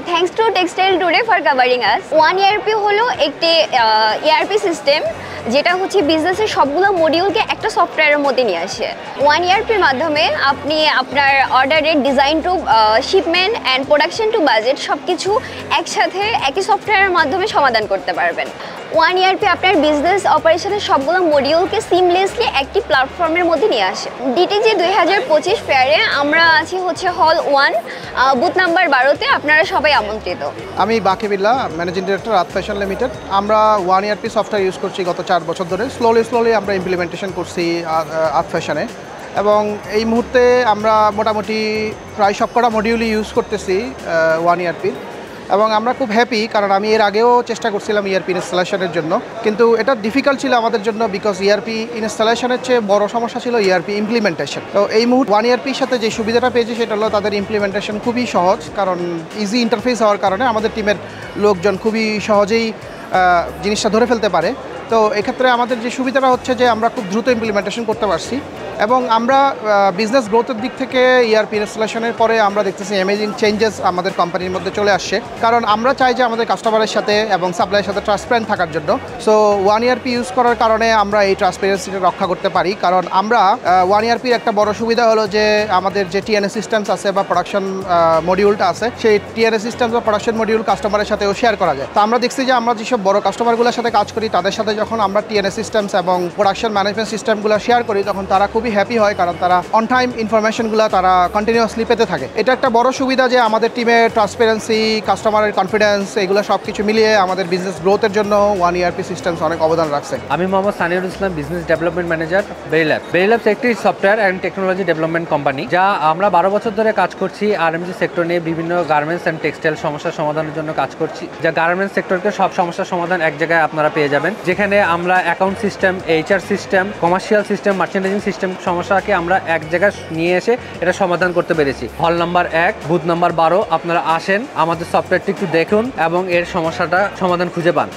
Thanks to Textile Today for covering us. One ERP হলো একটি ERP system যেটা হচ্ছে বিজনেসের সবগুলো মডিউলকে একটা সফটওয়্যারের মধ্যে নিয়ে আসে। ওয়ান ERPর মাধ্যমে আপনি আপনার অর্ডারের design to shipment and production to budget সব কিছু একসাথে একই সফটওয়্যারের মাধ্যমে সমাধান করতে পারবেন। ওয়ান ERP আপনার বিজনেস অপারেশনের সবগুলো মডিউলকে সিমলেসলি একটি প্ল্যাটফর্মের মধ্যে নিয়ে আসে। ডিটিজি 2025 ফেয়ারে আমরা আছি হচ্ছে হল 1 বুথ নাম্বার 12-তে। আপনারা সবাই আমন্ত্রিত। আমি বাকিবিল্লাহ, ম্যানেজিং ডিরেক্টর আত ফ্যাশন লিমিটেড। আমরা ওয়ান ERP সফটওয়্যার ইউজ করছি গত 4 বছর ধরে। স্লোলি আমরা ইমপ্লিমেন্টেশন করছি আত ফ্যাশনে, এবং এই মুহূর্তে আমরা মোটামুটি প্রায় সবকটা মডিউলই ইউজ করতেছি ওয়ান ERPর, এবং আমরা খুব হ্যাপি, কারণ আমি এর আগেও চেষ্টা করছিলাম ERP ইনস্টলেশনের জন্য, কিন্তু এটা ডিফিকাল্ট ছিল আমাদের জন্য, বিকজ ERP ইনস্টলেশনের চেয়ে বড় সমস্যা ছিল ERP ইমপ্লিমেন্টেশন। তো এই মুহূর্তে ওয়ান ERPর সাথে যে সুবিধাটা পেয়েছি সেটা হলো তাদের ইমপ্লিমেন্টেশন খুবই সহজ, কারণ ইজি ইন্টারফেস হওয়ার কারণে আমাদের টিমের লোকজন খুবই সহজেই জিনিসটা ধরে ফেলতে পারে। তো এক্ষেত্রে আমাদের যে সুবিধাটা হচ্ছে যে আমরা খুব দ্রুত ইমপ্লিমেন্টেশন করতে পারছি, এবং আমরা বিজনেস গ্রোথের দিক থেকে ERP ইনস্টলেশনের পরে আমরা দেখতেছি অ্যামেজিং চেঞ্জেস আমাদের কোম্পানির মধ্যে চলে আসছে, কারণ আমরা চাই যে আমাদের কাস্টমারের সাথে এবং সাপ্লাইয়ের সাথে ট্রান্সপারেন্ট থাকার জন্য। সো ওয়ান ERP ইউজ করার কারণে আমরা এই ট্রান্সপারেন্সিটা রক্ষা করতে পারি, কারণ আমরা ওয়ান ERPর একটা বড় সুবিধা হলো যে আমাদের যে TNS সিস্টেমস আছে বা প্রোডাকশন মডিউলটা আছে, সেই TNS সিস্টেমস বা প্রোডাকশন মডিউল কাস্টমারের সাথেও শেয়ার করা যায়। তো আমরা দেখছি যে আমরা যেসব বড় কাস্টমারগুলোর সাথে কাজ করি তাদের সাথে যখন আমরা TNS সিস্টেমস এবং প্রোডাকশন ম্যানেজমেন্ট সিস্টেমগুলো শেয়ার করি, তখন তারা খুবই হ্যাপি হয়, কারণ তারা অন টাইম ইনফরমেশনগুলো তারা কন্টিনিউয়াসলি পেতে থাকে। এটা একটা বড় সুবিধা যে আমাদের টিমে ট্রান্সপারেন্সি, কাস্টমারের কনফিডেন্স, এগুলো সব কিছু মিলিয়ে আমাদের বিজনেস গ্রোথের জন্য ওয়ান ERP সিস্টেমস অনেক অবদান রাখছে। আমি মোহাম্মদ সানিউল ইসলাম, বিজনেস ডেভেলপমেন্ট ম্যানেজার বেরিল্যাব। বেরিল্যাব একটি software and technology development company, যা আমরা 12 বছর ধরে কাজ করছি RMG সেক্টর নিয়ে বিভিন্ন গার্মেন্টস অ্যান্ড টেক্সটাইল সমস্যার সমাধানের জন্য কাজ করছি। যা গার্মেন্টস সেক্টরকে সব সমস্যার সমাধান এক জায়গায় আপনারা পেয়ে যাবেন, যেখানে আমরা account system, HR system, commercial system, merchandising system সমস্যাকে আমরা এক জায়গায় নিয়ে এসে এটা সমাধান করতে পেরেছি। হল নাম্বার 1 বুথ নাম্বার 12, আপনারা আসেন, আমাদের সফটওয়্যারটি একটু দেখুন এবং এর সমস্যাটা সমাধান খুঁজে পান।